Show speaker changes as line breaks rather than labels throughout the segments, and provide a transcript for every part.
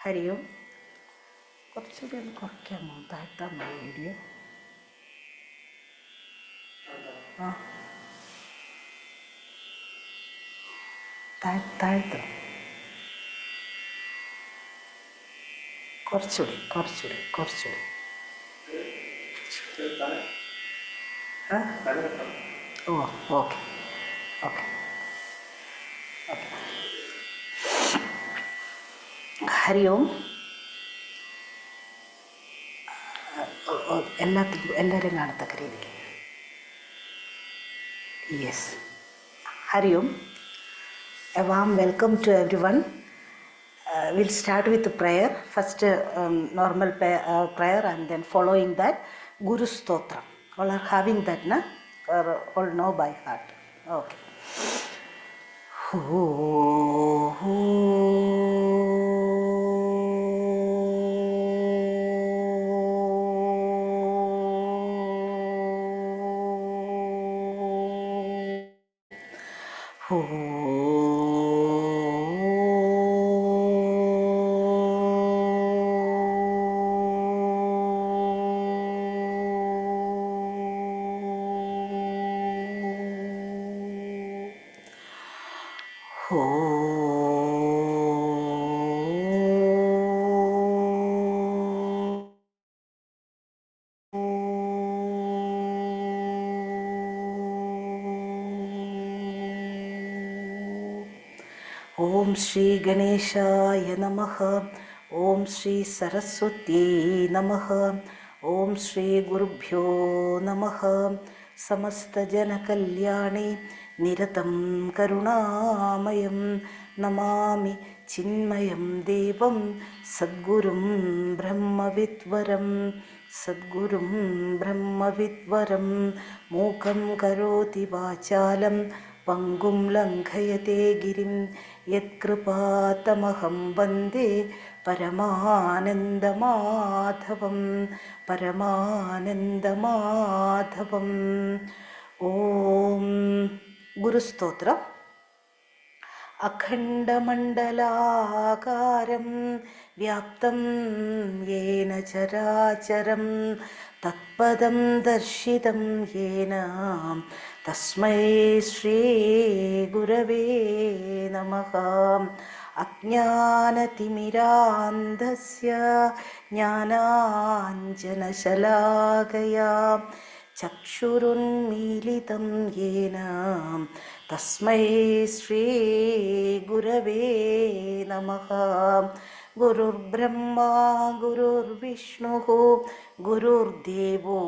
ഹരി ഓം. കുറച്ചുകൂടി ഒന്ന് കുറയ്ക്കാമോ? താഴ്ത്താമോ വീഡിയോ? ആ, താഴ്ത്തണം. കുറച്ചുകൂടി. ആ, ഓ, okay okay okay. Hari Om. എല്ലാവരും കാണത്തക്ക രീതിയിൽ. Yes. Hari Om. A warm welcome to everyone. We'll start with the prayer. First normal prayer, and then following that Guru Stotra. All are having that, na? Or all know by heart. Okay. ഓം ശ്രീ ഗണേശായ നമഃ. ഓം ശ്രീ സരസ്വത്യേ നമഃ. ഓം ശ്രീ ഗുരുഭ്യോ നമഃ. സമസ്തജനകല്യാണേ നിരതം കരുണാമയം നമാമി ചിന്മയം ദേവം സദ്ഗുരും ബ്രഹ്മവിദ്വരം മൂകം കരോതി വാചാലം പങ്കും ലംഘയത്തെ ഗിരിം യത്കൃപാതമഹം വന്ദേ പരമാനന്ദമാധവം. ഓം. ഗുരുസ്തോത്രം. അഖണ്ഡമണ്ഡലാകാരം വ്യാപ്തം യേന ചരാചരം തത്പദം ദർശിതം യേന തസ്മൈ ശ്രീ ഗുരവേ നമഃ. അജ്ഞാനതിമിരാന്ധസ്യ ജ്ഞാനാഞ്ജനശലാകയാ ചക്ഷുരുന്മീലിതം യേന തസ്മൈ ശ്രീ ഗുരവേ നമഃ. ഗുരുർബ്രഹ്മാ ഗുരുർവിഷ്ണുഃ ഗുരുർദേവോ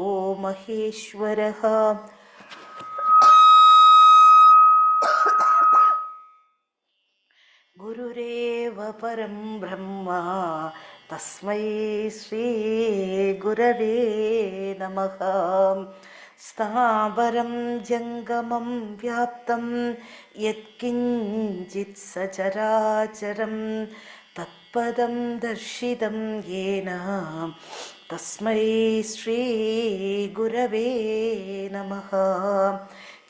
മഹേശ്വരഃ. ഗുരുരേവ പരം ബ്രഹ്മ തസ്മൈ ശ്രീ ഗുരവേ നമഃ. സ്ഥാവരം ജംഗമം വ്യാപ്തം യത്കിഞ്ചിത് സചരാചരം തത്പദം ദർശിതം യേന തസ്മൈ ശ്രീ ഗുരവേ നമഃ.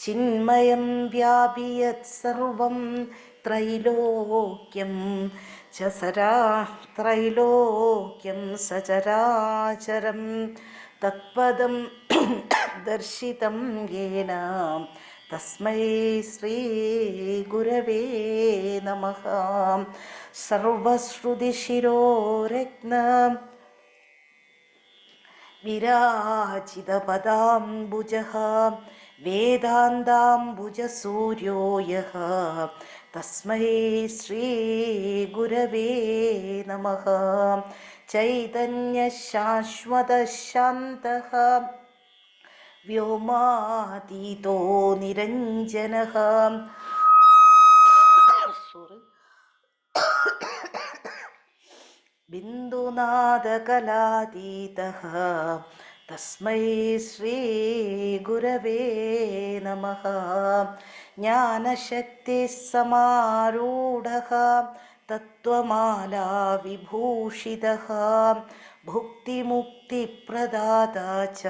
ചിന്മയം വ്യാപി യത് സർവം ത്രൈലോക്യം സചരാചരം തത്പദം ദർശിതം യേന തസ്മൈ ശ്രീ ഗുരവേ നമഃ. സർവശ്രുതിശിരോരത്ന വിരാജിതപദാംബുജഃ വേദാന്താംബുജസൂര്യോ യഃ തസ്മൈ ശ്രീ ഗുരവേ നമഃ. ചൈതന്യശാശ്വതശാന്തഃ വ്യോമാതീതോ നിരഞ്ജനഃ ബിന്ദുനാദകലാതീതഃ തസ്മൈ ശ്രീ ഗുരവേ നമഃ. ജ്ഞാനശക്തിസമാരൂഢഃ തത്വമാലാ വിഭൂഷിതഃ ഭുക്തിമുക്തിപ്രദാതാ ച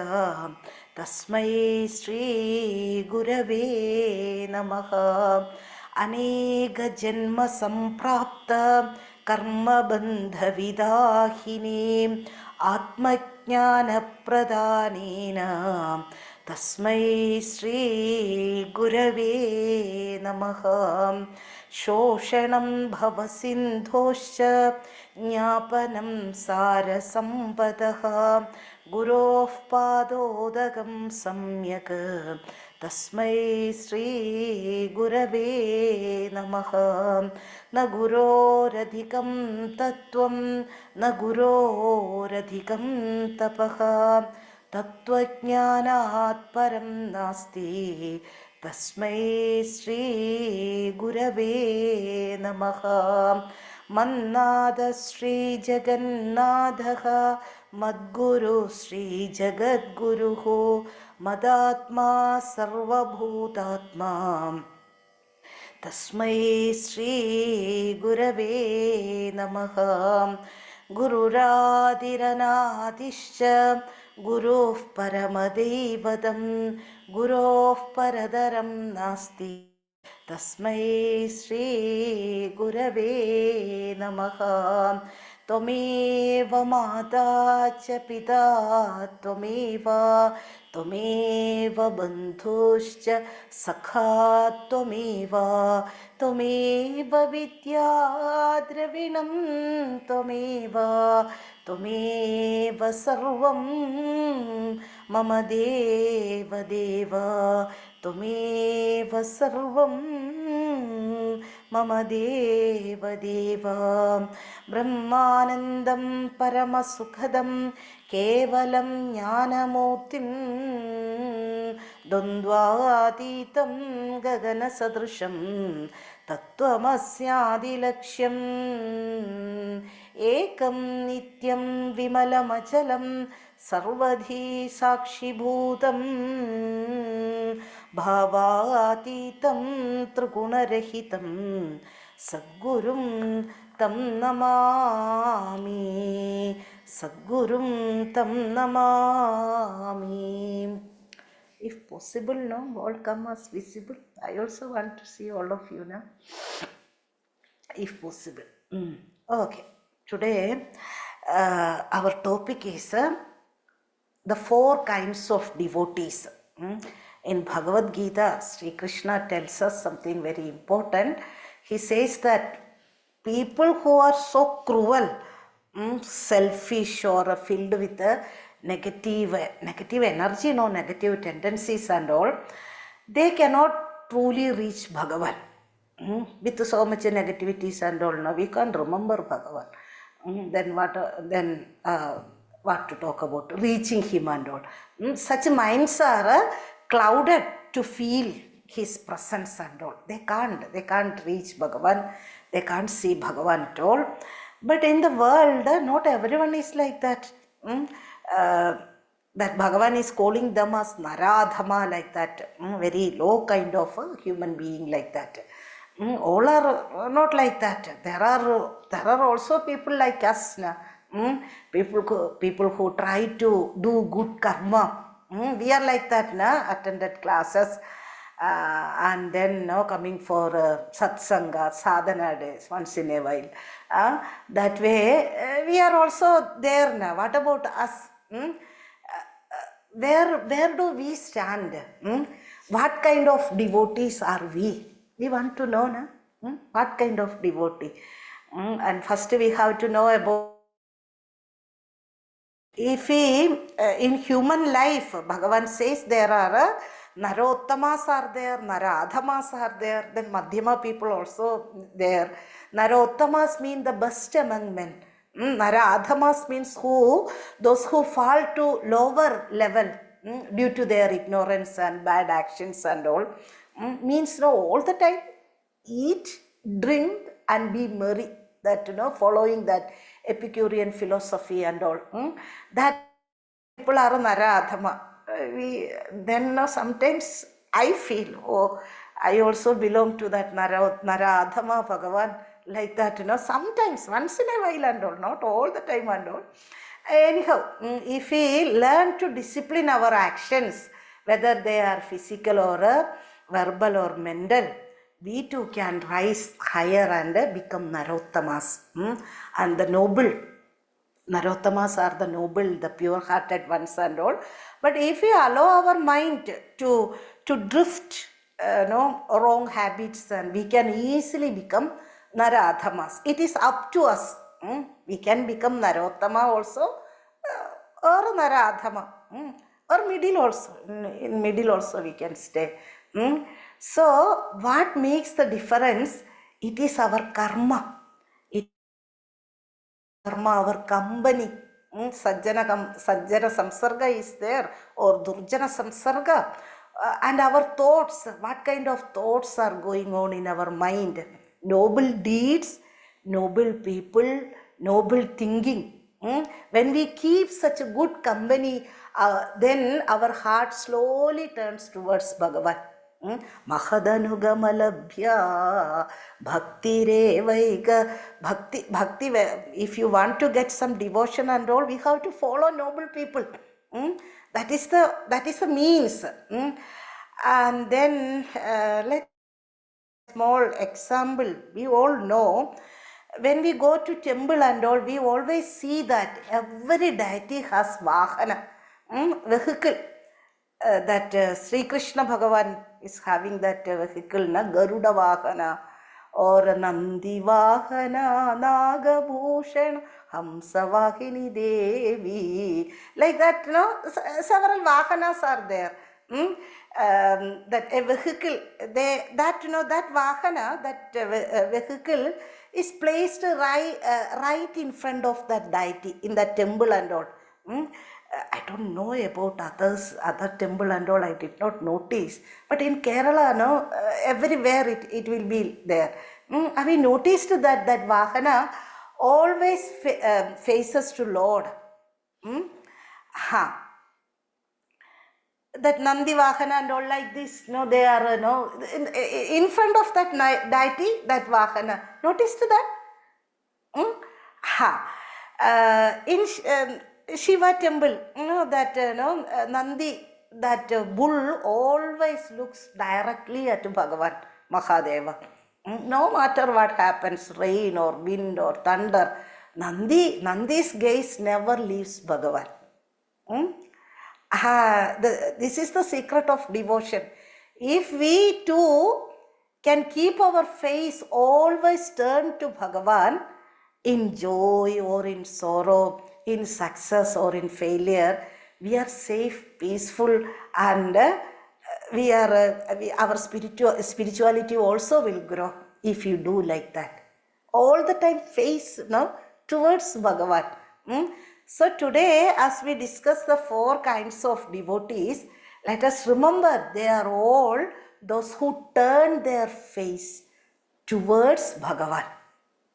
തസ്മൈ ശ്രീ ഗുരവേ നമഃ. അനേകജന്മസംപ്രാപ്ത കർമ്മബന്ധവിദാഹിനീം ആത്മജ്ഞാനപ്രദാനേന തസ്മൈ ശ്രീ ഗുരവേ നമഃ. ശോഷണം ഭവസിന്ധോശ്ച ജ്ഞാപനം സാരസമ്പദഃ ഗുരോഃ പാദോദകം സമ്യക് തസ്മൈ ശ്രീ ഗുരവേ നമഃ. ന ഗുരോരധികം തത്വം ന ഗുരോരധികം തപഃ തത്വജ്ഞാനാത് പരം നാസ്തി തസ്മൈ ശ്രീ ഗുരവേ നമഃ. മന്നാദ ശ്രീ ജഗന്നാഥഃ മദ്ഗുരു ശ്രീ ജഗദ്ഗുരുഃ മദാത്മാ സർവഭൂതാത്മാ തസ്മൈ ശ്രീ ഗുരവേ നമഃ. ഗുരുരാദിരനാദിശ്ച ഗുരോഃ പരമദൈവതം ഗുരോഃ പരതരം നാസ്തി തസ്മൈ ശ്രീ ഗുരവേ നമഃ. ത്വമേവ മാതാ ച പിതാ ത്വമേവ ബന്ധുശ്ച സഖാ ത്വമേവ വിദ്യാ ദ്രവിണം ത്വമേവ സർവം മമ ദേവ ത്വമേവ സർവം മമ ദേവ. ബ്രഹ്മാനന്ദം പരമസുഖദം കേവലം ജ്ഞാനമൂർത്തിം ദ്വന്ദ്വാതീതം ഗഗനസദൃശം തത്വമസ്യാദിലക്ഷ്യം ഏകം നിത്യം വിമലമചലം സർവധി സാക്ഷിഭൂതം ഭാവാതീതം ത്രിഗുണരഹിതം സദ്ഗുരും തം Namami If possible, no, all come as visible. I also want to see all of you now, if possible. Okay, today our topic is the 4 kinds of devotees. In Bhagavad Gita, Sri Krishna tells us something very important. He says that people who are so cruel, selfish, or filled with negative energy, negative tendencies and all, they cannot truly reach Bhagavan. With so much negativities and all, we can't remember Bhagavan. Then what to talk about reaching him and all. Such minds are clouded to feel his presence and all. They can't reach Bhagavan. They can't see Bhagavan at all. But in the world, not everyone is like that. That Bhagavan is calling them as Naradhama, like that, very low kind of a human being, like that. All are not like that. There are also people like us, people who try to do good karma. We are like that, attended classes, and then coming for satsanga, sadhana days once in a while. That way we are also there now. What about us? Where do we stand? What kind of devotees are we? We want to know, what kind of devotee. And first we have to know about, if we in human life, Bhagavan says there are Narottamas are there, Naradhamas are there, then Madhyama people also there. Narottamas mean the best among men. Naradhamas means those who fall to lower level due to their ignorance and bad actions and all. Means all the time eat, drink and be merry. That following that Epicurean philosophy and all. That people are Naradhama. Then sometimes I feel, I also belong to that Naradhama Bhagavan, like that, sometimes, once in a while and all, not all the time and all. Anyhow, if we learn to discipline our actions, whether they are physical or verbal or mental, we too can rise higher and become Narottamas. And the noble Narottamas are the noble, the pure-hearted ones and all. But if we allow our mind to drift, wrong habits, and we can easily become Naradhamas. It is up to us. We can become Narottama also, or Naradhama, or middle also. In middle also we can stay. So what makes the difference? It is our karma. Karma, our company. Sajjana samsarga is there, or Durjana samsarga. And our thoughts, what kind of thoughts are going on in our mind? Noble deeds, noble people, noble thinking. When we keep such a good company, then our heart slowly turns towards Bhagavan. Mahadanugamalabhya bhaktirevaiga bhakti. If you want to get some devotion and all, we have to follow noble people. That is the means. And then let's small example. We all know, when we go to temple and all, we always see that every deity has vahana, vehicle. That Sri Krishna Bhagavan is having that vehicle, Garuda Vahana, or Nandi Vahana, Nagabhushan, Hamsavahini Devi. Like that, several Vahanas are there. That a vehicle, that Vahana, that vehicle is placed right in front of that deity in that temple and all. I don't know about other temple and all, I did not notice. But in Kerala, everywhere it will be there. Have you noticed that Vahana always faces to Lord? That Nandi Vahana and all like this, they are in front of that deity, that Vahana. Noticed that? In Shiva temple, that Nandi, that bull always looks directly at Bhagavan, Mahadeva. No matter what happens, rain or wind or thunder, Nandi's gaze never leaves Bhagavan. This is the secret of devotion. If we too can keep our face always turned to Bhagavan, in joy or in sorrow, in success or in failure, we are safe, peaceful, and our spirituality also will grow if you do like that. All the time face towards Bhagavan. So today, as we discuss the 4 kinds of devotees, let us remember they are all those who turn their face towards Bhagavan.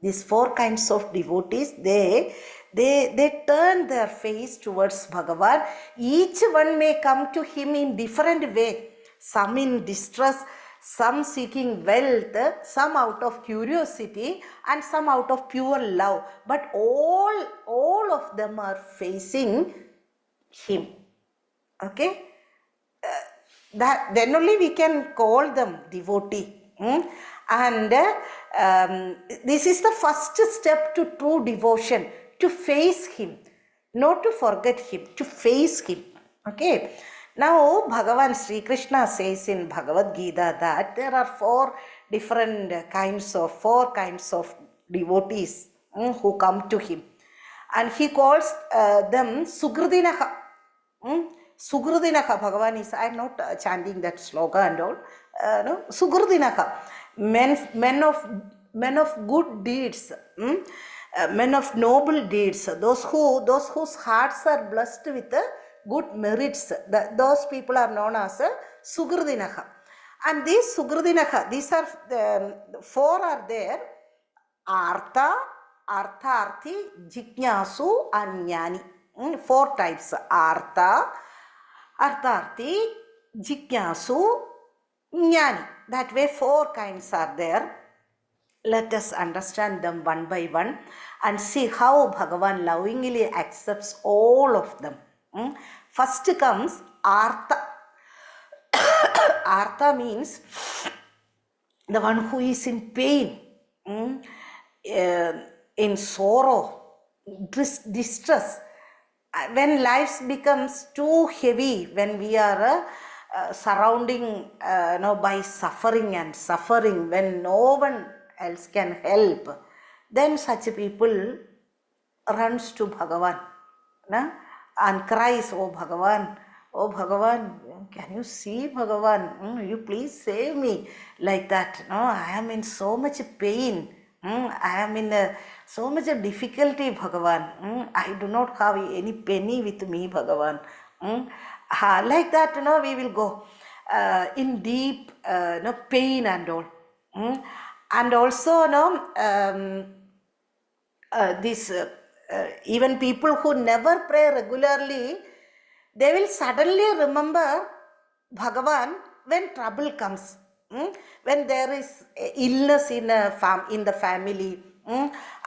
These 4 kinds of devotees, they turn their face towards Bhagavan. Each one may come to him in different way. Some in distress, some seeking wealth, some out of curiosity, and some out of pure love. But all of them are facing him. Okay? Then only we can call them devotee. And this is the first step to true devotion, to face him, not to forget him, to face him. Okay. Now Bhagavan Sri Krishna says in Bhagavad Gita that there are 4 kinds of devotees who come to him, and he calls them Sugridinaha. Sugridinaha, Bhagavan is, I am not chanting that sloka and all. Sugridinaha, men of good deeds, men of noble deeds, those whose hearts are blessed with good merits. Those people are known as Sugridinaha. And these Sugridinaha, these are 4 are there: Artha, Artharthi, Jignasu, and Jnani. 4 types: Artha, Artharthi, Jignasu, Jnani. That way 4 kinds are there. Let us understand them one by one and see how Bhagavan lovingly accepts all of them. First comes Artha. Artha means the one who is in pain, in sorrow, distress. When life becomes too heavy, when we are surrounding by suffering and suffering, when no one else can help, then such people runs to Bhagavan, and cries, "Oh Bhagavan, oh Bhagavan, can you see Bhagavan? You please save me," like that. No, I am in so much pain. I am in so much difficulty, Bhagavan. I do not have any penny with me, Bhagavan. Like that, we will go in deep pain and all. And also, even people who never pray regularly, they will suddenly remember Bhagavan when trouble comes, when there is illness in the family.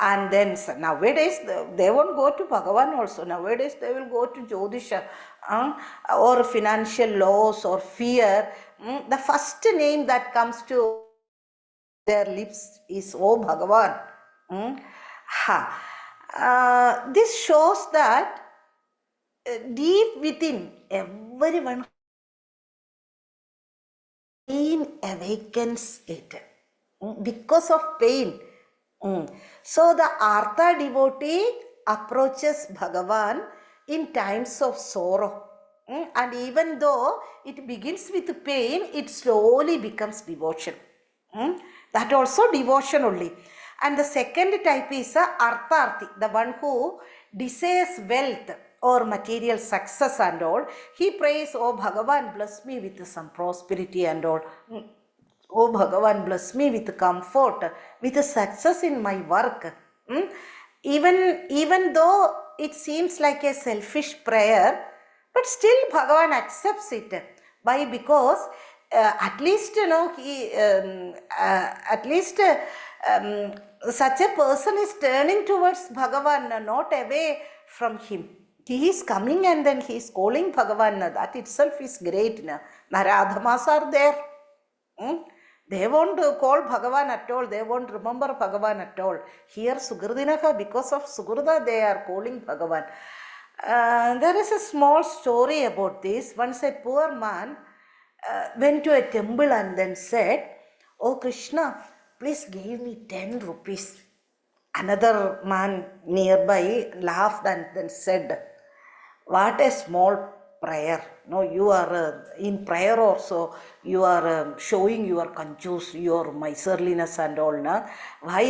And then nowadays they won't go to Bhagavan also. Nowadays they will go to Jyotisha or financial loss or fear. The first name that comes to their lips is "Oh Bhagavan." This shows that deep within everyone, pain awakens it because of pain. So the Artha devotee approaches Bhagavan in times of sorrow. And even though it begins with pain, it slowly becomes devotion. That also devotion only. And the second type is Artharthi, the one who desires wealth or material success and all. He prays, "Oh Bhagavan, bless me with some prosperity and all. Oh Bhagavan, bless me with comfort, with success in my work." Even though it seems like a selfish prayer, but still Bhagavan accepts it. Why? Because at least such a person is turning towards Bhagavan, not away from him. He is coming and then he is calling Bhagavan. That itself is great. Naradhamas are there. They won't call Bhagavan at all. They won't remember Bhagavan at all. Here Sugurdinaka, because of Sugurda, they are calling Bhagavan. There is a small story about this. Once a poor man went to a temple and then said, "Oh Krishna, please give me 10 rupees. Another man nearby laughed and then said, "What a small prayer. No, you are in prayer also, you are showing your conjures, your miserliness and all. Na? Why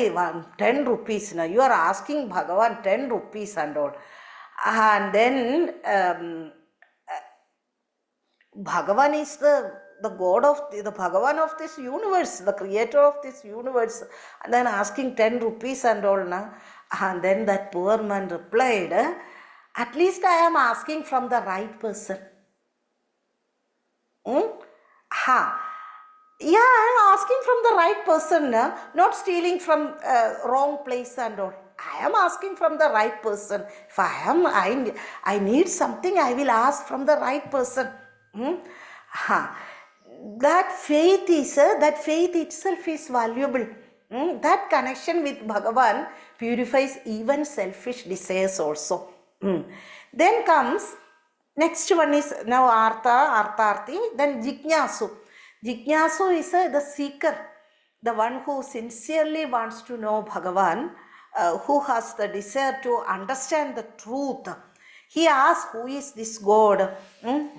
10 rupees? Na? You are asking Bhagavan 10 rupees and all." And then Bhagavan is the God of the Bhagavan of this universe, the creator of this universe, and then asking 10 rupees and all. Na? And then that poor man replied, "At least I am asking from the right person." Yeah, I am asking from the right person, not stealing from wrong place and all. I am asking from the right person. If I need something, I will ask from the right person. That faith itself is valuable. That connection with Bhagavan purifies even selfish desires also. Then comes, next one is now Artharthi, then Jignasu. Jignasu is the seeker, the one who sincerely wants to know Bhagavan, who has the desire to understand the truth. He asks, "Who is this God?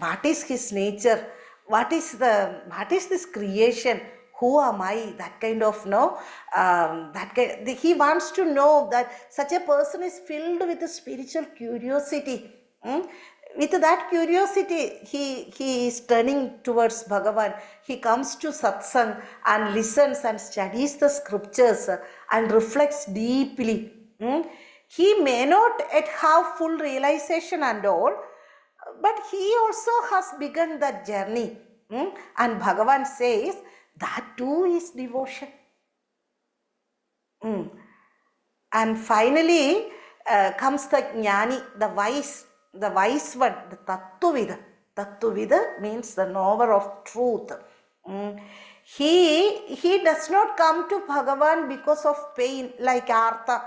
What is his nature? What is this creation? Who am I?" That kind of he wants to know. That such a person is filled with a spiritual curiosity. With that curiosity, he is turning towards Bhagavan. He comes to satsang and listens and studies the scriptures and reflects deeply. He may not yet have full realization and all, but he also has begun that journey. And Bhagavan says that too is devotion. And finally comes the Jnani, the wise one, the Tattvida. Tattvida means the knower of truth. he does not come to Bhagavan because of pain like Artha,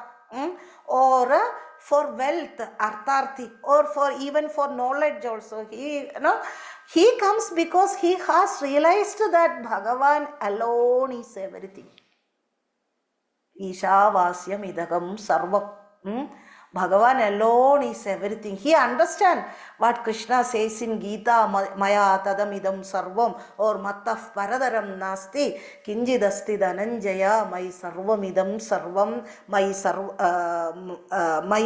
or for wealth, Artharthi, or for even for knowledge also. He comes because he has realized that Bhagavan alone is everything. Ishavasyam idagam sarvam. Bhagavan alone is everything. He understands what Krishna says in Gita, Maya tadam idam sarvam, or Mattaf paradaram nasti, kinjidasti dhananjaya, mai sarvam idam sarvam, mai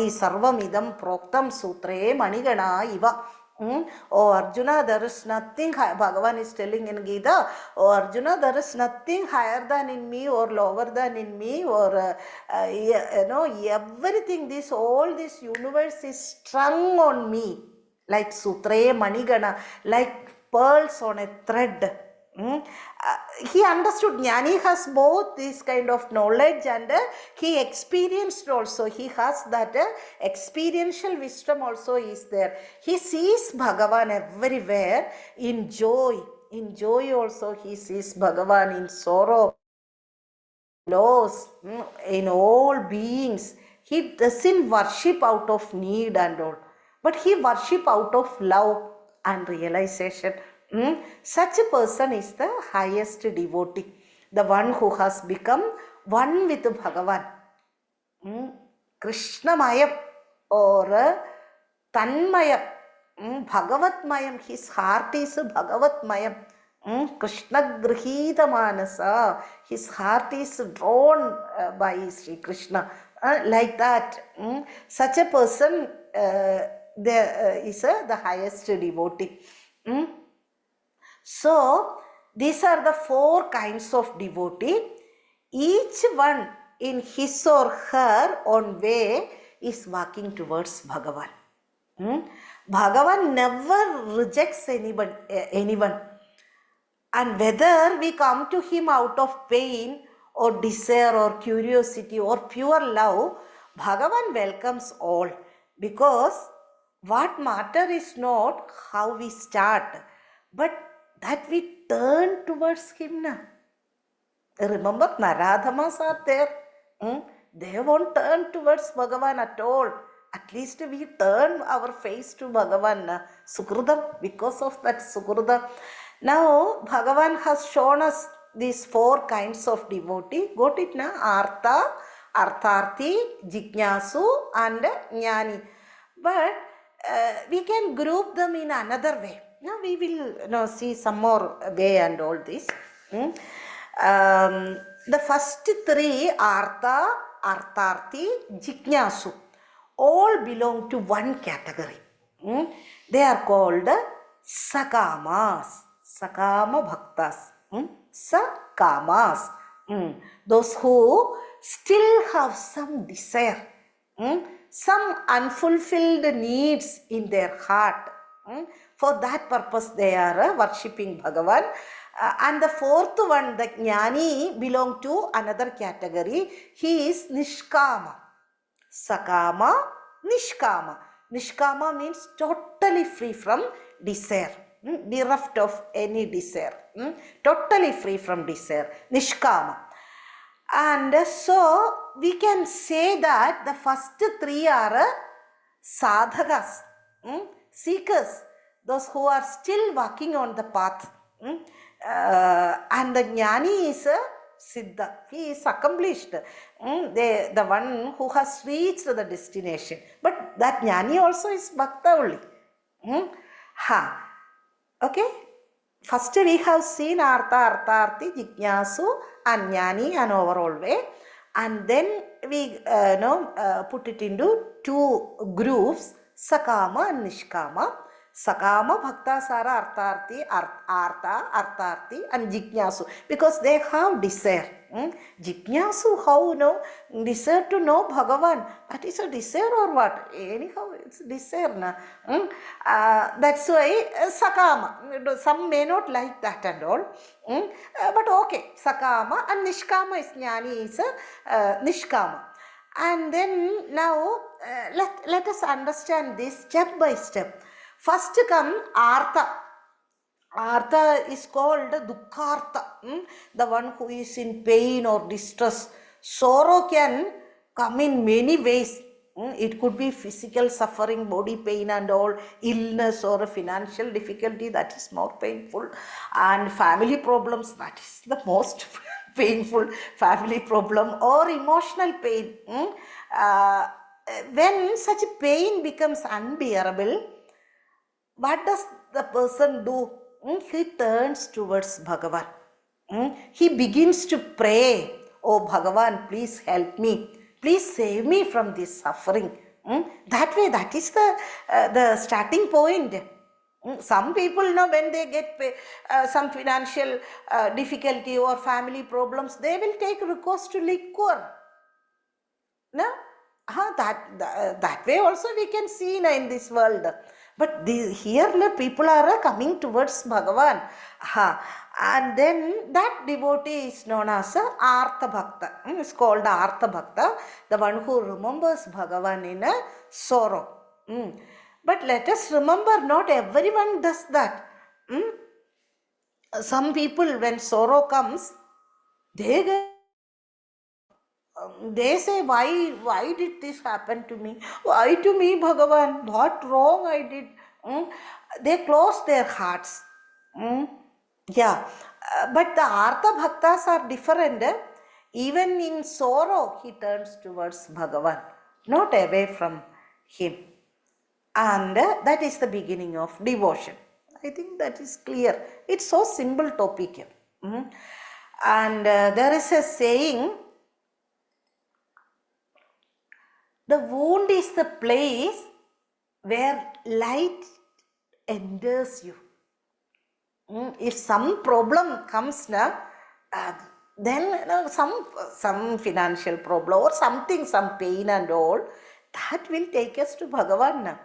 sarvam idam proktam sutre manigana iva. Oh Arjuna, there is nothing, Bhagavan is telling in Gita, oh Arjuna, there is nothing higher than in me or lower than in me, or everything, all this universe is strung on me like Sutre Manigana, like pearls on a thread. He understood. Jnani has both this kind of knowledge and he experienced also. He has that experiential wisdom also is there. He sees Bhagavan everywhere in joy. In joy also he sees Bhagavan, in sorrow, loss, in all beings. He doesn't worship out of need and all, but he worship out of love and realization. Such a person is the highest devotee, the one who has become one with Bhagavan. Krishnamayam or Tanmayam, Bhagavatmayam, his heart is Bhagavatmayam. Krishna Grihita Manasa, his heart is drawn by Sri Krishna. Like that, such a person is the highest devotee. So, these are the 4 kinds of devotee. Each one in his or her own way is walking towards Bhagavan. Bhagavan never rejects anyone. And whether we come to him out of pain or desire or curiosity or pure love, Bhagavan welcomes all. Because what matter is not how we start, but that we turn towards him. Remember, Naradhamas are there. They won't turn towards Bhagavan at all. At least we turn our face to Bhagavan. Sukrutam, because of that Sukrutam. Now, Bhagavan has shown us these 4 kinds of devotee. Got it, na? Artha, Artharthi, Jignasu and Jnani. But we can group them in another way. Now we will see some more way and all this. The first 3, Artha, Artharthi, Jignasu, all belong to one category. They are called Sakamas, Sakama Bhaktas. Sakamas, those who still have some desire, some unfulfilled needs in their heart. For that purpose they are worshipping Bhagavan. And the 4th one, the Jnani, belong to another category. He is Nishkama. Sakama, Nishkama. Nishkama means totally free from desire, bereft of any desire, totally free from desire, Nishkama. And so we can say that the first 3 are sadhakas, seekers, those who are still walking on the path. And the Jnani is a Siddha, he is accomplished, the one who has reached the destination. But that Jnani also is Bhakta only. Okay, first we have seen Artha, Artharthi, Jignasu and Jnani, an overall way. And then we put it into 2 groups, Sakama and Nishkama. Sakama Bhaktas are Artharthi, Artha, Artharthi and Jignasu, because they have desire. Jignasu, how desire to know Bhagavan. That is a desire or what? Anyhow, it's desire. That's why Sakama. Some may not like that and all. But okay, Sakama and Nishkama is Jnani is Nishkama. And then now let us understand this step by step. First come Artha. Artha is called Dukkartha, the one who is in pain or distress. Sorrow can come in many ways. It could be physical suffering, body pain and all, illness or a financial difficulty, that is more painful, and family problems, that is the most painful family problem, or emotional pain. When such pain becomes unbearable, what does the person do? He turns towards Bhagavan. He begins to pray, oh Bhagavan, please help me. Please save me from this suffering. That way, that is the starting point. Some people know when they get some financial difficulty or family problems, they will take recourse to liquor. No? That way also we can see in this world. But here people are coming towards Bhagavan. And then that devotee is known as Artha Bhakta. It's called Artha Bhakta, the one who remembers Bhagavan in a sorrow. But let us remember, not everyone does that. Some people, when sorrow comes, they say, why did this happen to me? Why to me, Bhagavan? What wrong I did? They close their hearts. But the Artha Bhaktas are different. Even in sorrow, he turns towards Bhagavan, not away from him. And that is the beginning of devotion. I think that is clear. It's so simple topic. And there is a saying, the wound is the place where light enters you. If some problem comes now, then some financial problem or something, some pain and all, that will take us to Bhagavan.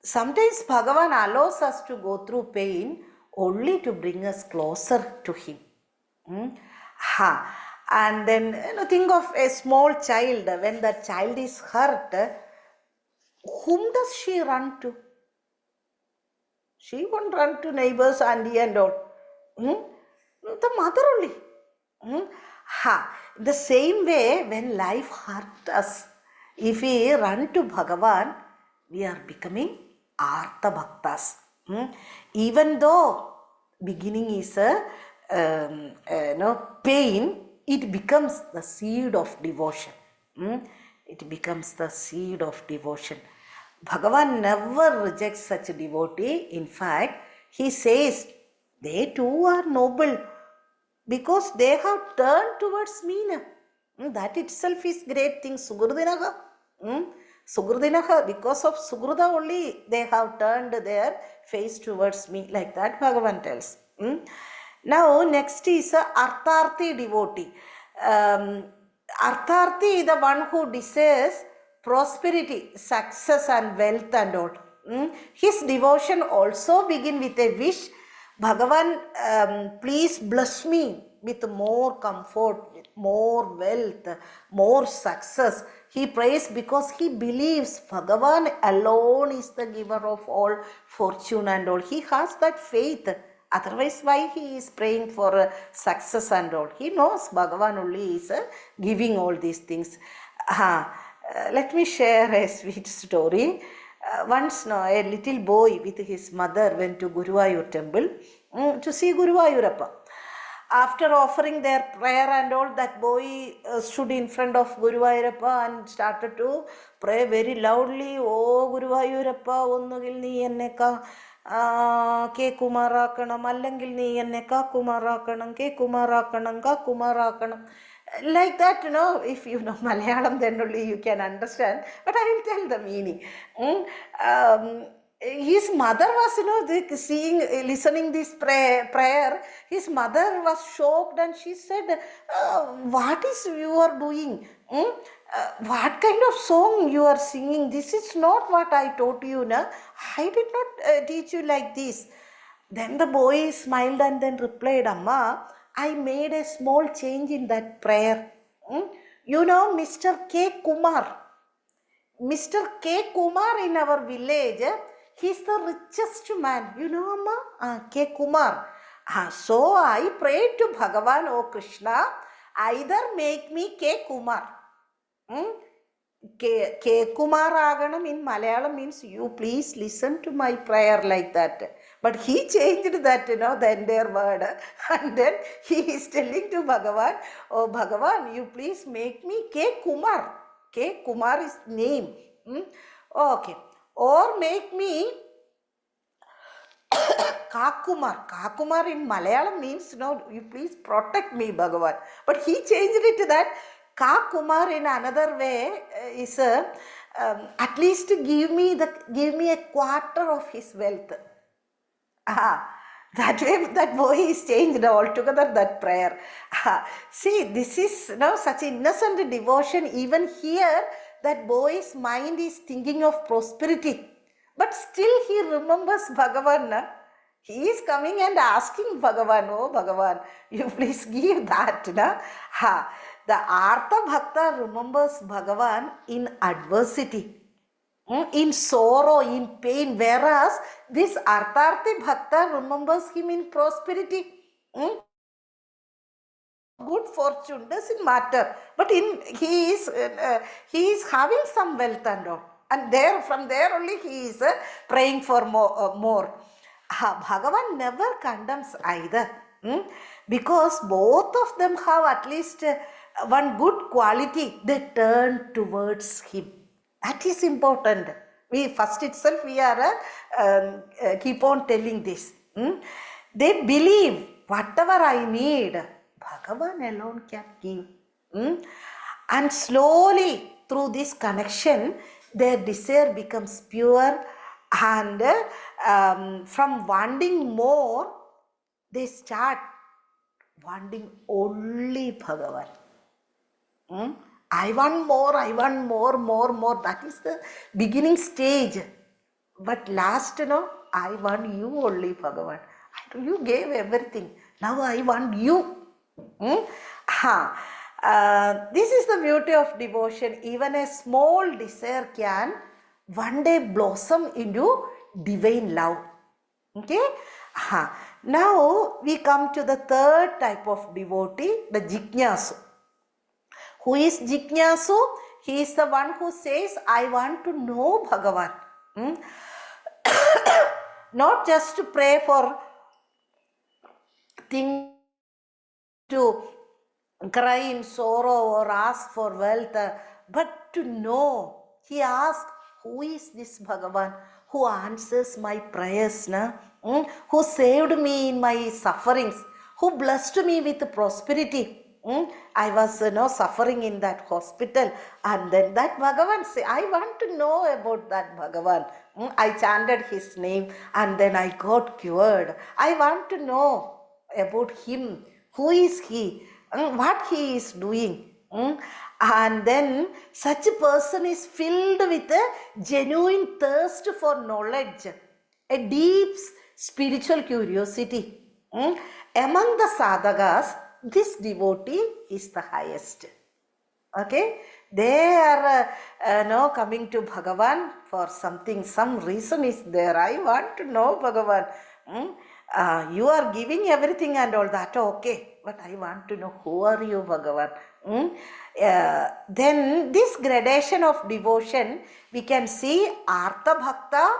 Sometimes Bhagavan allows us to go through pain only to bring us closer to him. And then think of a small child. When the child is hurt, whom does she run to? She won't run to neighbors, auntie and all. The mother only. The same way, when life hurts us, if we run to Bhagavan, we are becoming Artha Bhaktas. Even though beginning is pain, it becomes the seed of devotion. It becomes the seed of devotion. Bhagavan never rejects such a devotee. In fact, he says, they too are noble because they have turned towards me. That itself is great thing. Sugurdinaha. Sugurdinaha, because of Sugruda only, they have turned their face towards me. Like that Bhagavan tells. Now, next is a Artharthi devotee. Artharthi, the one who desires prosperity, success and wealth and all. His devotion also begin with a wish. Bhagavan, please bless me with more comfort, with more wealth, more success. He prays because he believes Bhagavan alone is the giver of all fortune and all. He has that faith. Otherwise, why he is praying for success and all? He knows Bhagavan only is giving all these things. Let me share a sweet story. Once a little boy with his mother went to Guruvayur temple to see Guruvayurappa. After offering their prayer and all, that boy stood in front of Guruvayurappa and started to pray very loudly. Oh Guruvayurappa, onnugil nee enne കേക്കുമാറാക്കണം, അല്ലെങ്കിൽ നീ എന്നെ കാക്കുമാറാക്കണം, കേക്കുമാറാക്കണം, കാക്കുമാറാക്കണം. Like that, if you know Malayalam, then only you can understand. But I will tell the meaning. His mother was, listening this prayer. His mother was shocked and she said, what is you are doing? What kind of song you are singing? This is not what I taught you. I did not teach you like this. Then the boy smiled and then replied, Amma, I made a small change in that prayer. Mr. K. Kumar. Mr. K. Kumar in our village, He's the richest man. You know, Amma? K. Kumar. So I prayed to Bhagavan, oh Krishna, either make me K. Kumar. K. Kumar Aganam in Malayalam means you please listen to my prayer, like that. But he changed that, the entire word. And then he is telling to Bhagavan, oh Bhagavan, you please make me K. Kumar. K. Kumar is name. Okay. Or make me Kakumar. Kakumar in Malayalam means, you please protect me, Bhagavan. But he changed it to that. Kakumar in another way is at least give me a quarter of his wealth. That way that boy is changed altogether, that prayer. See, this is such innocent devotion. Even here, that boy's mind is thinking of prosperity. But still he remembers Bhagavan. He is coming and asking Bhagavan, oh Bhagavan, you please give that. The Artha Bhakta remembers Bhagavan in adversity, in sorrow, in pain, whereas this Artharthi Bhakta remembers him in prosperity. Good fortune doesn't matter, but he is having some wealth and all, and from there only he is praying for more. Bhagavan never condemns either, because both of them have at least one good quality. They turn towards him. That is important. We are keep on telling this. They believe whatever I need, Bhagavan alone can give. And slowly through this connection, their desire becomes pure, and from wanting more, they start wanting only Bhagavan. I want more. That is the beginning stage. But last, I want you only, Bhagavan. You gave everything. Now I want you. This is the beauty of devotion. Even a small desire can one day blossom into divine love. Okay? Now we come to the third type of devotee, the Jignasu. Who is Jignasu? He is the one who says, I want to know Bhagavan. Not just to pray for things, to cry in sorrow or ask for wealth, but to know. He asks, who is this Bhagavan who answers my prayers, who saved me in my sufferings, who blessed me with prosperity. I was suffering in that hospital, and then that Bhagavan say, I want to know about that Bhagavan. I chanted his name and then I got cured. I want to know about him. Who is he? What he is doing. And then such a person is filled with a genuine thirst for knowledge, a deep spiritual curiosity. Among the sadhakas, this devotee is the highest. Okay, they are coming to Bhagavan for something, some reason is there. I want to know Bhagavan. You are giving everything and all that, okay, but I want to know who are you, Bhagavan. Then this gradation of devotion, we can see Artha Bhakta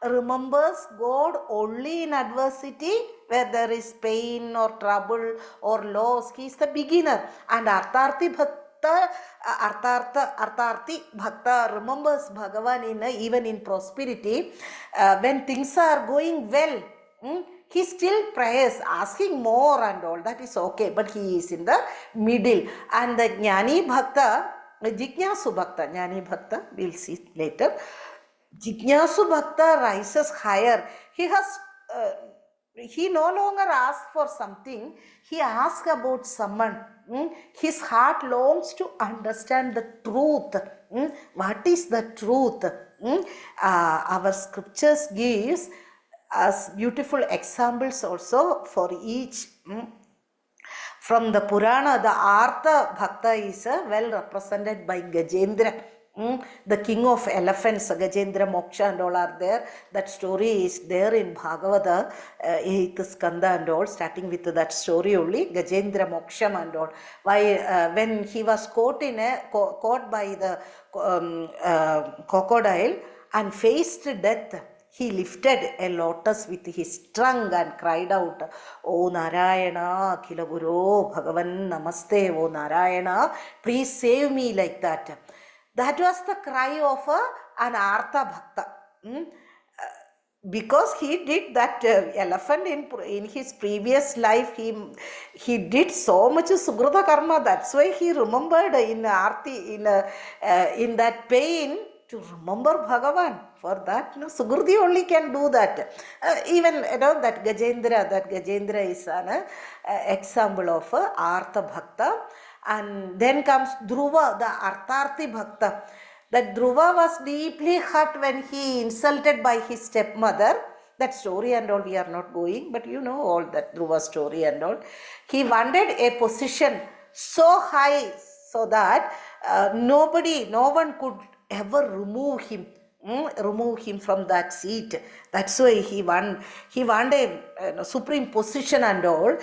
remembers God only in adversity, where there is pain or trouble or loss. He is the beginner. And Artharthi Bhakta remembers Bhagavan even in prosperity. When things are going well, he still prays, asking more and all. That is okay, but he is in the middle. And the Jnani Bhakta, Jignasu Bhakta, Jnani Bhakta, we'll see later. Jignasu Bhakta rises higher. He no longer asks for something, he asks about someone. His heart longs to understand the truth. What is the truth? Our scriptures gives us beautiful examples also for each. From the Purana, the Artha Bhakta is well represented by Gajendra. The king of elephants, Gajendra Moksha and all are there. That story is there in Bhagavata, 8th Skanda and all, starting with that story only, Gajendra Moksham and all. Why, when he was caught by the crocodile and faced death, he lifted a lotus with his trunk and cried out, "O Narayana, Khila Guru, Bhagavan Namaste, O Narayana, please save me," like that. That was the cry of an Artha Bhakta. Because he did that elephant in his previous life, he did so much Sugrata Karma. That's why he remembered in Arti, in that pain, to remember Bhagavan. For that, Sugrudi only can do that. Even that Gajendra is an example of Artha Bhakta. And then comes Dhruva, the Artharthi Bhakta. That Dhruva was deeply hurt when he insulted by his stepmother. That story and all we are not going, but you know all that Dhruva story and all. He wanted a position so high so that no one could ever remove him from that seat. That's why he wanted a supreme position and all.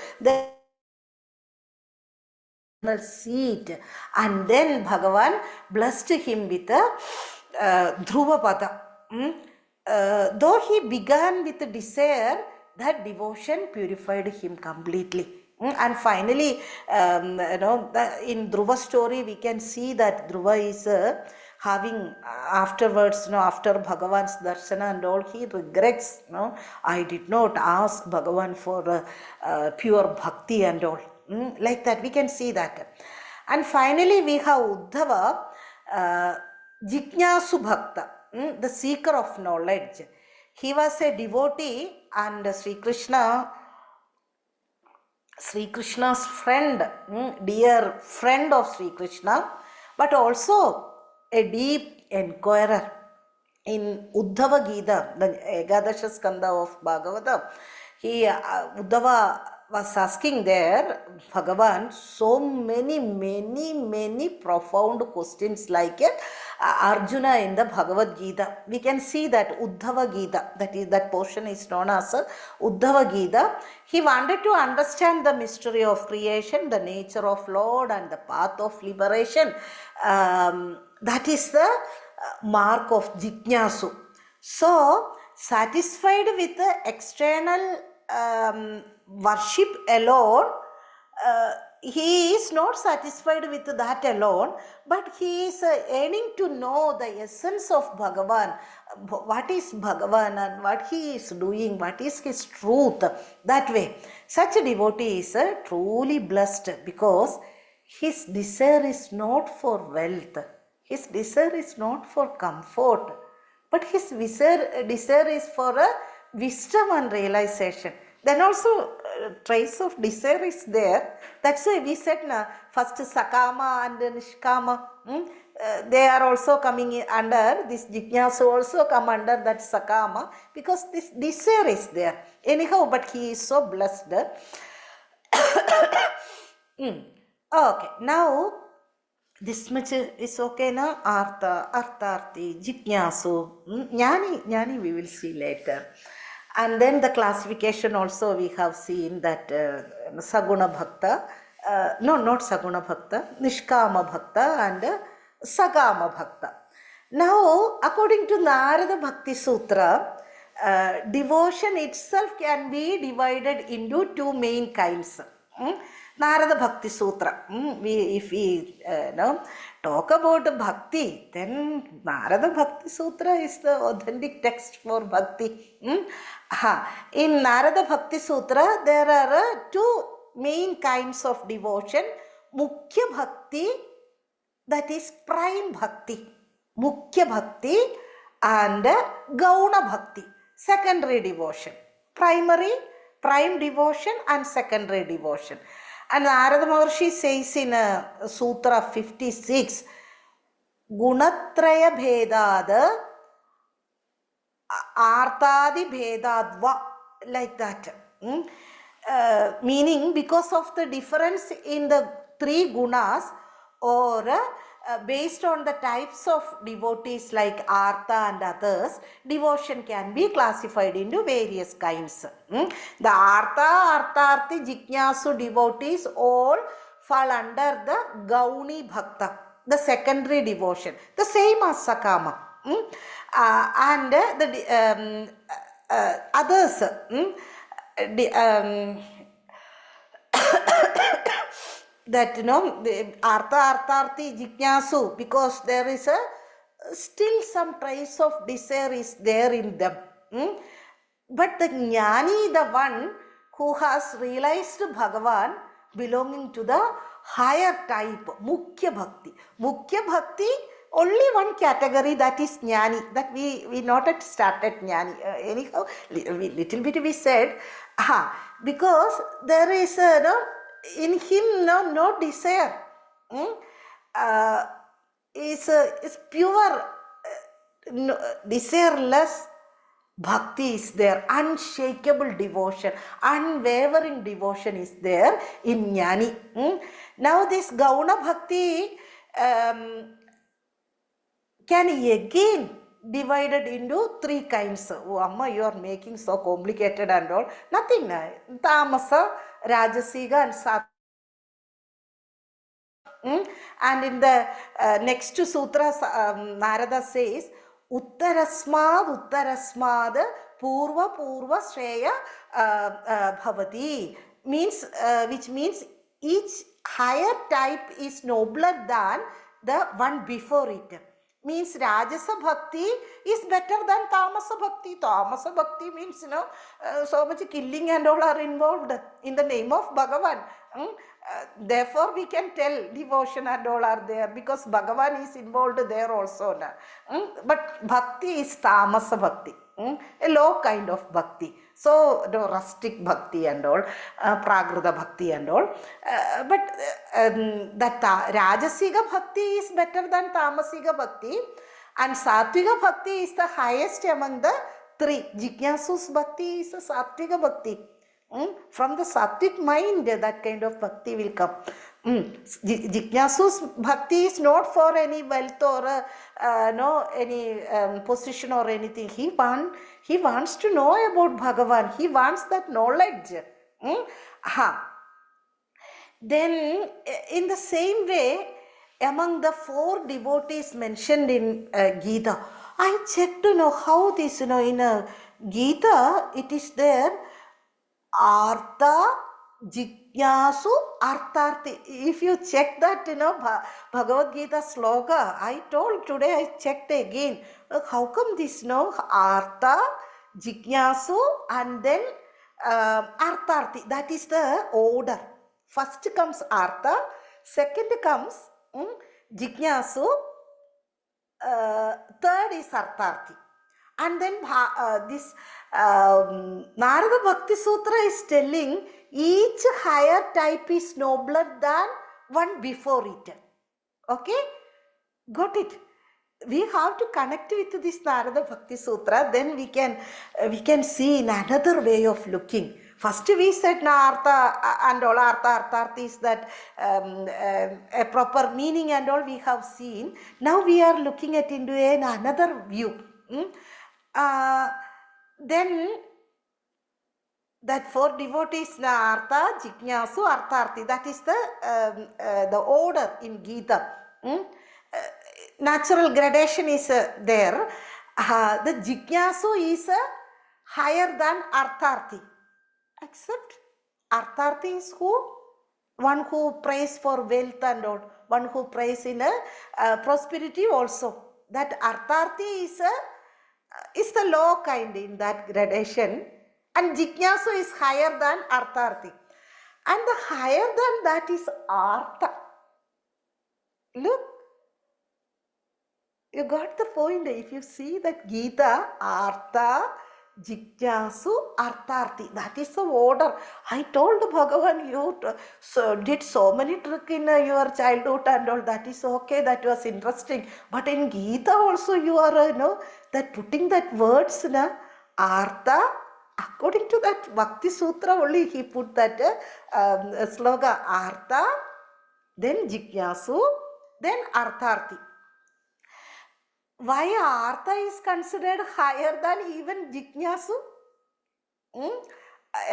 Seat, and then Bhagavan blessed him with a Dhruvapada. Though he began with a desire, that devotion purified him completely. And finally, in Dhruva story, we can see that Dhruva is having afterwards, after Bhagavan's darshana and all, he regrets, I did not ask Bhagavan for pure bhakti and all. Like that, we can see that. And finally, we have Uddhava, Jignasu Bhakta, the seeker of knowledge. He was a devotee and Sri Krishna's friend, dear friend of Sri Krishna, but also a deep inquirer. In Uddhava Gita, the Egadasha Skanda of Bhagavata, Uddhava was asking there, Bhagavan, so many profound questions like Arjuna in the Bhagavad Gita. We can see that Uddhava Gita, that portion is known as Uddhava Gita. He wanted to understand the mystery of creation, the nature of Lord and the path of liberation. That is the mark of Jignasu. So, satisfied with the external worship alone, he is not satisfied with that alone, but he is yearning to know the essence of Bhagavan. What is Bhagavan and what he is doing, what is his truth. That way, such a devotee is truly blessed, because his desire is not for wealth, his desire is not for comfort, but his desire is for wisdom and realization. Then also trace of desire is there. That's why we said first Sakama and Nishkama. They are also coming under this Jignasu, also come under that Sakama, because this desire is there. Anyhow, but he is so blessed. Okay, now this much is okay now. Artharthi, Jignasu, Jnani we will see later. And then the classification also we have seen that Saguna Bhakta, not Saguna Bhakta, Nishkama Bhakta and Sagama Bhakta. Now, according to Narada Bhakti Sutra, devotion itself can be divided into two main kinds. Narada Bhakti Sutra. If we talk about Bhakti, then Narada Bhakti Sutra is the authentic text for Bhakti. In Narada Bhakti Sutra, there are two main kinds of devotion. Mukhya Bhakti, that is prime Bhakti. Mukhya Bhakti and Gauna Bhakti, secondary devotion. Prime devotion and secondary devotion. And Narada Maharshi says in Sutra 56, Gunatraya Bhedada Artadi Bhedadva, like that. Meaning, because of the difference in the three gunas or based on the types of devotees like Artha and others, devotion can be classified into various kinds. The Artha, Artharthi, Jignasu devotees all fall under the Gauni Bhakta, the secondary devotion, the same as Sakama. And the others, that the Artha, Artharthi, Jignasu, because there is still some trace of desire is there in them. But the Jnani, the one who has realized Bhagavan, belonging to the higher type, Mukhya Bhakti. Mukhya Bhakti, only one category, that is Jnani, that we not yet started Jnani. Anyhow, little bit we said, because there is in him no desire. Is pure, desireless bhakti is there, unshakable devotion, unwavering devotion is there in Jnani. Now this Gauna Bhakti can again divided into three kinds. Oh, Amma, you are making so complicated and all. Nothing. Tamasa, Rajasiga and Sattva. And in the next sutra, Narada says, Uttarasmad Purva Shreya Bhavati, means which means each higher type is nobler than the one before it. Means Rajasa Bhakti is better than Tamasa Bhakti. Tamasa Bhakti means so much killing and all are involved in the name of Bhagavan. Therefore we can tell devotion and all are there, because Bhagavan is involved there also. But Bhakti is Tamasa Bhakti, a low kind of Bhakti. So rustic Bhakti and all, Prakrita Bhakti and all. But that Rajasiga Bhakti is better than Tamasiga Bhakti, and Sattviga Bhakti is the highest among the three. Jignasu's Bhakti is a Sattviga Bhakti. From the sattvic mind, that kind of bhakti will come. Jignasu's bhakti is not for any wealth or any position or anything. He wants to know about Bhagavan. He wants that knowledge. Then, in the same way, among the four devotees mentioned in Gita, I checked to know how this, in Gita, it is there. Artha, Jignasu, Artharthi. If you check that, Bhagavad Gita sloka, I told today, I checked again. How come this, Artha, Jignasu, and then Artharthi. That is the order. First comes Artha, second comes Jignasu, third is Artharthi. And then this Narada Bhakti Sutra is telling each higher type is nobler than one before it. Okay? Got it? We have to connect with this Narada Bhakti Sutra, then we can see in another way of looking. First we said Artha and all, Artharthi is that a proper meaning and all we have seen. Now we are looking at into another view. Then that four devotees, Artha, Jignasu, Artharthi, that is the order in Gita. Natural gradation is there. The Jignasu is higher than Artharthi. Except Artharthi is who? One who prays for wealth and all. One who prays in prosperity also. That Artharthi is the low kind in that gradation, and Jignasu is higher than Artharthi, and the higher than that is Artha. Look, you got the point. If you see that Gita, Artha, Jignasu, Artharthi, that is the order. I told Bhagavan, you did so many tricks in your childhood and all. That is okay, that was interesting. But in Gita also you are, that putting that words, Artha, according to that Bhakti Sutra only he put that sloga, Artha, then Jignasu, then Artharthi. Why Artha is considered higher than even Jignasu?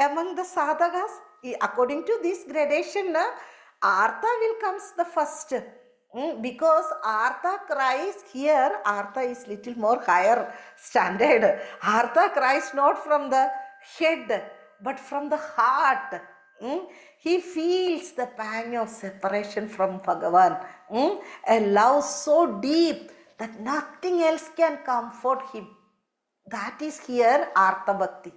Among the sadhakas, according to this gradation, Artha will comes the first. Because Artha cries here, Artha is little more higher standard. Artha cries not from the head, but from the heart. He feels the pang of separation from Bhagavan. A love so deep that nothing else can comfort him. That is here Artha Bhakti.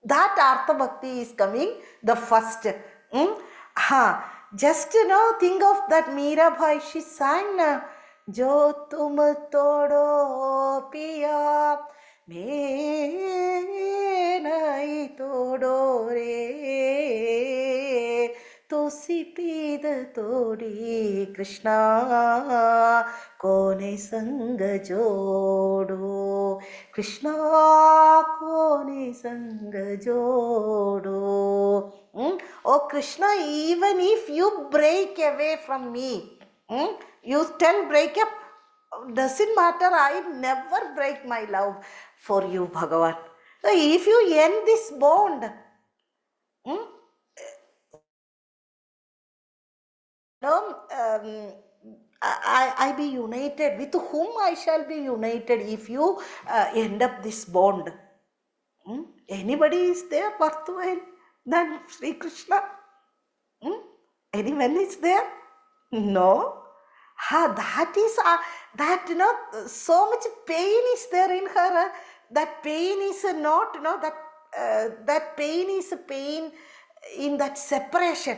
That Artha Bhakti is coming the first. Just think of that Mirabai, she sang Jo tum todo piya menai todo re तुसी पीद तोड़ी कृष्णा कोने संग जोड़ो कृष्णा कोने संग जोड़ो. Oh Krishna, even if you break away from me, you tell break up, doesn't matter, I never break my love for you, Bhagavan. So if you end this bond, I be united. With whom I shall be united if you end up this bond? Anybody is there worthwhile than Sri Krishna? Anyone is there? No. That is that so much pain is there in her. That pain is not that pain is a pain in that separation.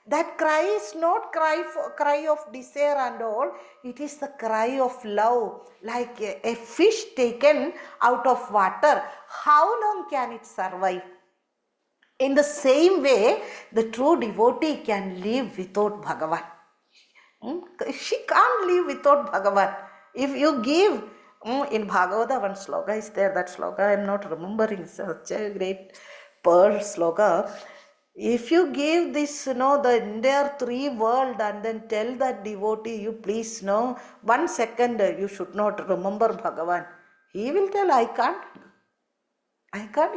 That cry is not cry of desire and all. It is the cry of love, like a fish taken out of water. How long can it survive? In the same way, the true devotee can live without Bhagavan. She can't live without Bhagavan. If you give, in Bhagavata one sloka is there, that sloka I am not remembering, such a great pearl sloka. If you give this, the entire three world and then tell that devotee, you please 1 second you should not remember Bhagavan, he will tell, I can't.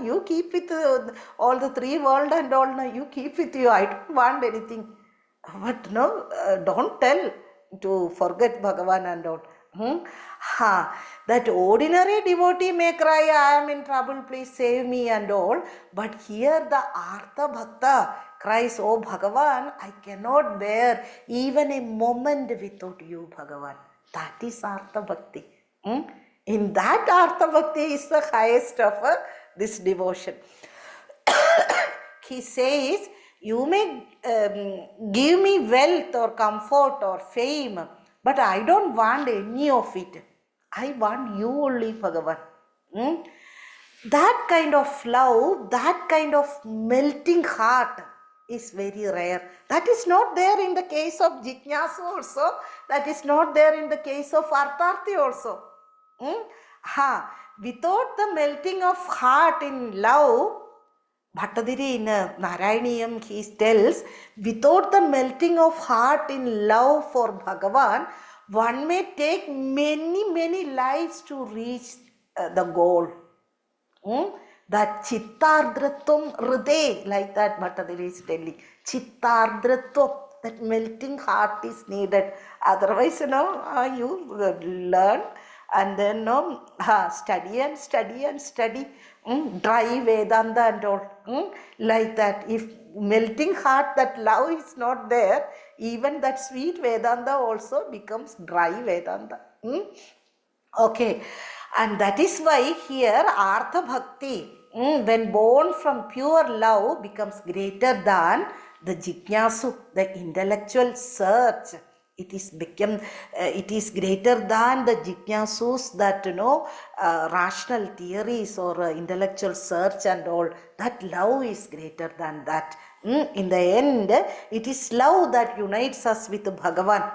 You keep with all the three world and all, you keep with you, I don't want anything. But don't tell to forget Bhagavan and all. That ordinary devotee may cry, I am in trouble, please save me and all. But here the Artha Bhakta cries, oh Bhagavan, I cannot bear even a moment without you, Bhagavan. That is Artha Bhakti. In that Artha Bhakti is the highest of this devotion. He says, you may give me wealth or comfort or fame, but I don't want any of it. I want you only, Bhagavan. That kind of love, that kind of melting heart is very rare. That is not there in the case of Jignasu also. That is not there in the case of Artharthi also. Without the melting of heart in love, Bhattadiri in Narayaniyam, he tells, without the melting of heart in love for Bhagavan, one may take many lives to reach the goal. That Chittardratvam Hriday, like that Bhattadiri is telling. Chittardratvam, that melting heart is needed. Otherwise, you learn and then study and study. Dry Vedanta and all. Like that. If melting heart, that love is not there, even that sweet Vedanta also becomes dry Vedanta. Okay. And that is why here Artha Bhakti, when born from pure love, becomes greater than the Jignasu, the intellectual search. It is greater than the Jignasus, that rational theories or intellectual search and all. That love is greater than that. In the end, it is love that unites us with Bhagavan.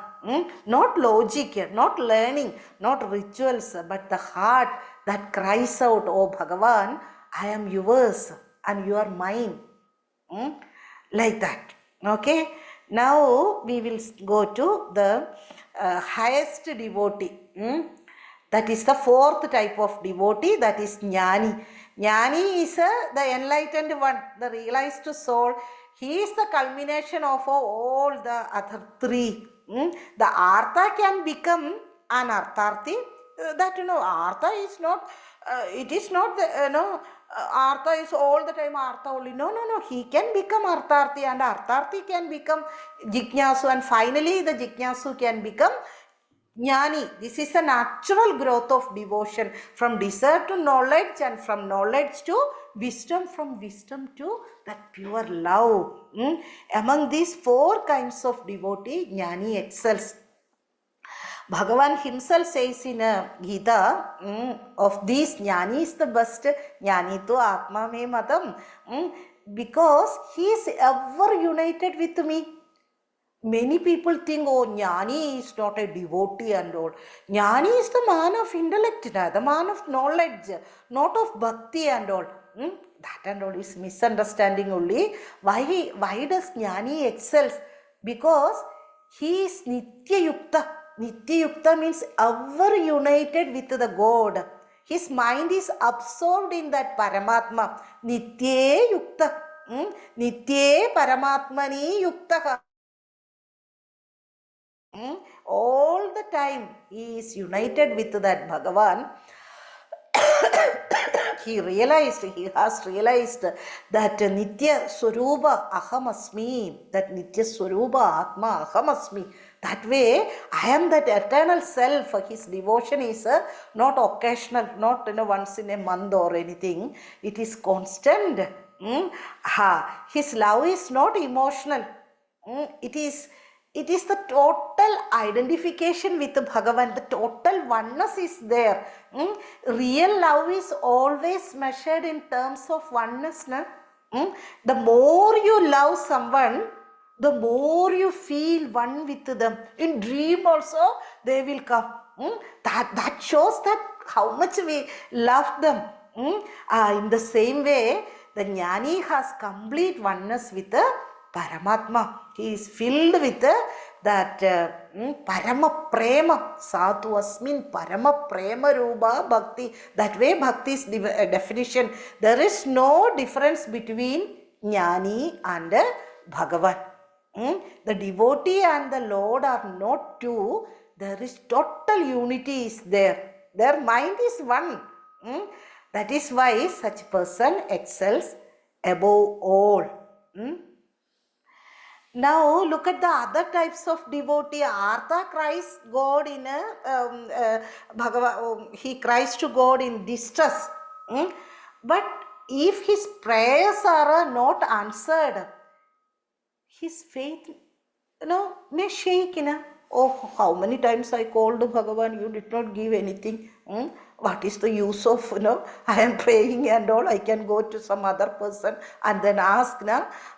Not logic, not learning, not rituals, but the heart that cries out, oh Bhagavan, I am yours and you are mine. Like that. Okay. Now we will go to the highest devotee. That is the fourth type of devotee, that is Jnani. Jnani is the enlightened one, the realized soul. He is the culmination of all the other three. The Artha can become an Artharthi. That Artha is not, it is not the, Artha is all the time Artha only. No. He can become Artharthi, and Artharthi can become Jignasu, and finally the Jignasu can become Jnani. This is a natural growth of devotion, from desire to knowledge, and from knowledge to wisdom, from wisdom to that pure love. Among these four kinds of devotee, Jnani excels. Bhagavan himself says in Gita, of these, Jnani is the best. Jnani to Atma me matam. Because he is ever united with me. Many people think, oh, Jnani is not a devotee and all. Jnani is the man of intellect, the man of knowledge, not of bhakti and all. That and all is misunderstanding only. Why does Jnani excels? Because he is Nitya Yukta. Nitya Yukta means ever united with the God. His mind is absorbed in that Paramatma. Nitya Yukta. Nitya Paramatmani Yukta. All the time he is united with that Bhagavan. He has realized that Nitya Swarupa Ahamasmi, that Nitya Swarupa Atma Ahamasmi. That way, I am that eternal self. His devotion is not occasional, not once in a month or anything. It is constant. His love is not emotional. It is the total identification with Bhagavan. The total oneness is there. Real love is always measured in terms of oneness. The more you love someone, the more you feel one with them. In dream also, they will come. That shows that how much we love them. In the same way, the Jnani has complete oneness with the Paramatma. He is filled with that Parama Prema. Sadhu Asmin Parama Prema Rupa Bhakti. That way Bhakti's definition. There is no difference between Jnani and Bhagavan. The devotee and the Lord are not two. There is total unity is there. Their mind is one. That is why such person excels above all. Now look at the other types of devotee. Artha cries God in he cries to God in distress. But if his prayers are not answered, his faith may shake. Oh, how many times I called Bhagavan, you did not give anything. What is the use of, I am praying and all, I can go to some other person and then ask.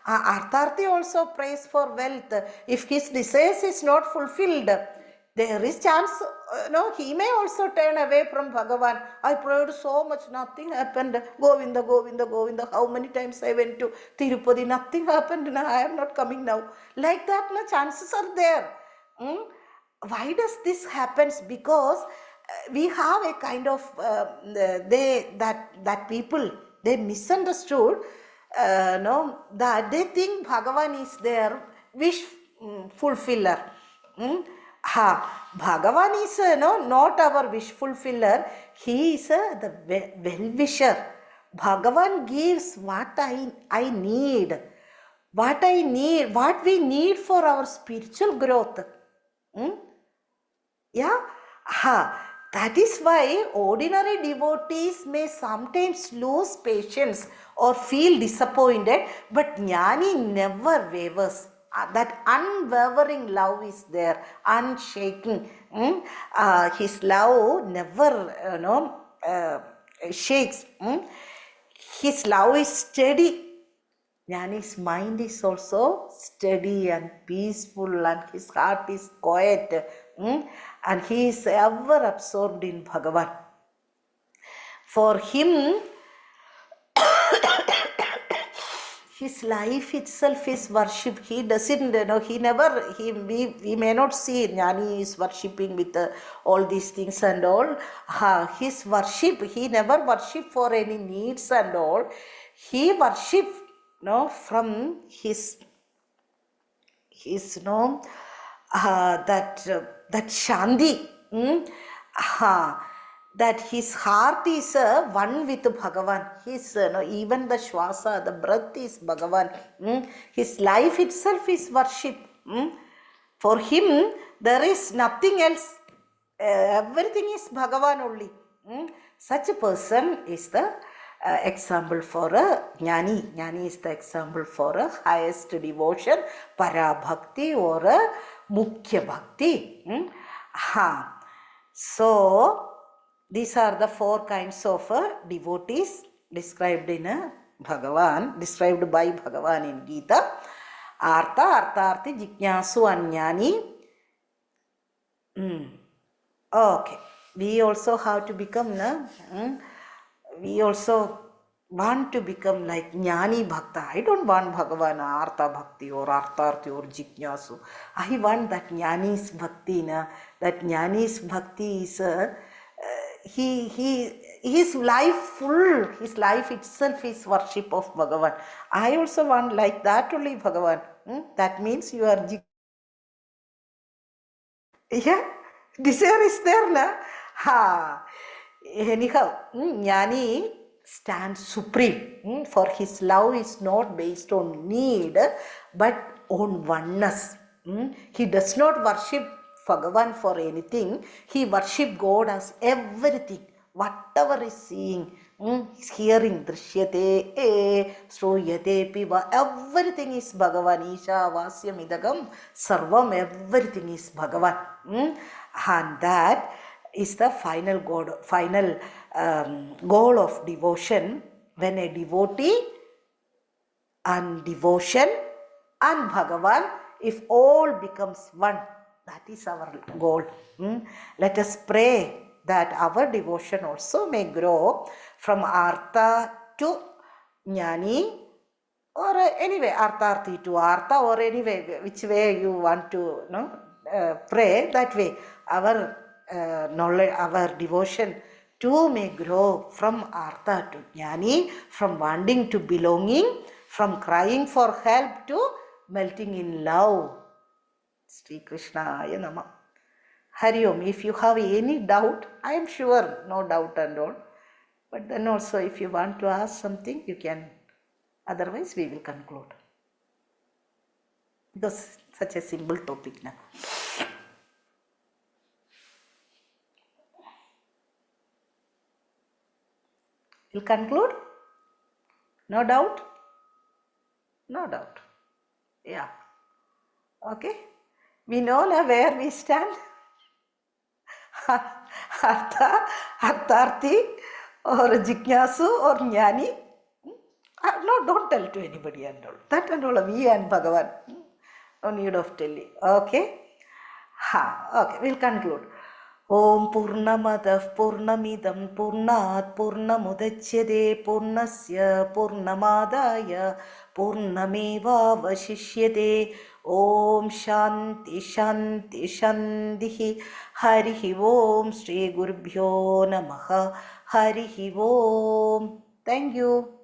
Artharthi also prays for wealth. If his desires is not fulfilled, there is chance, he may also turn away from Bhagavan. I prayed so much, nothing happened. Govinda, Govinda, Govinda. How many times I went to Tirupati, nothing happened. I am not coming now. Like that, chances are there. Why does this happen? Because we have a kind of that people, they misunderstood that they think Bhagavan is their wish fulfiller. Bhagavan is not our wish fulfiller. He is the well-wisher. Bhagavan gives what I need. What we need for our spiritual growth. That is why ordinary devotees may sometimes lose patience or feel disappointed, but Jnani never wavers. That unwavering love is there, unshaking. His love never shakes. His love is steady. Jnani's mind is also steady and peaceful, and his heart is quiet, and he is ever absorbed in Bhagavan. For him, his life itself is worship. He doesn't, we may not see Jnani is worshipping with all these things and all. His worship, he never worship for any needs and all. He worship, from his that Shanti. That his heart is one with Bhagavan. His, even the Shwasa, the breath is Bhagavan. His life itself is worship. For him, there is nothing else. Everything is Bhagavan only. Such a person is the example for a Jnani. Jnani is the example for a highest devotion, Para Bhakti or a Mukhya Bhakti. So, these are the 4 kinds of devotees described in described by Bhagavan in Gita. Artha, Artharthi, Jignasu, and Jnani. Okay. We also have to become, we also want to become like Jnani Bhakta. I don't want Bhagavan Artha Bhakti or Artharthi or Jignasu. I want that Jnani's Bhakti. That Jnani's Bhakti is his life full, his life itself is worship of Bhagavan. I also want like that only Bhagavan. That means you are desire is there, na? Anyhow, Jnani stands supreme, for his love is not based on need but on oneness. He does not worship Bhagavan for anything. He worship God as everything, whatever is seeing, hearing, drishyate, shruyate, piva, everything is Bhagavan. Isha, Vasyam, Idagam, Sarvam, everything is Bhagavan. And that is the final goal of devotion, when a devotee and devotion and Bhagavan, if all becomes one, that is our goal. Let us pray that our devotion also may grow from Artha to Jnani, or anyway, Artharthi to Artha, or anyway, which way you want to pray, that way our knowledge, our devotion too may grow from Artha to Jnani, from wanting to belonging, from crying for help to melting in love. Sri Krishnaya Namah. Hari Om. If you have any doubt, I am sure no doubt and all. But then also if you want to ask something, you can. Otherwise we will conclude. Because such a simple topic now. We'll conclude? No doubt? No doubt. Yeah. Okay. We know now where we stand. Artha, Artharthi, or Jignasu, or Jnani. No, don't tell to anybody and all. That and all, we and Bhagavan. No need of telling. Okay? Okay, we'll conclude. Om Purnamadah Purnamidam Purnat Purnamudachyate Purnasya Purnamadaya Purnameva Vashishyate. Om Shanti Shanti Shantihi. Harihi Om Shri Gurubhyo Namaha. Harihi Om. Thank you.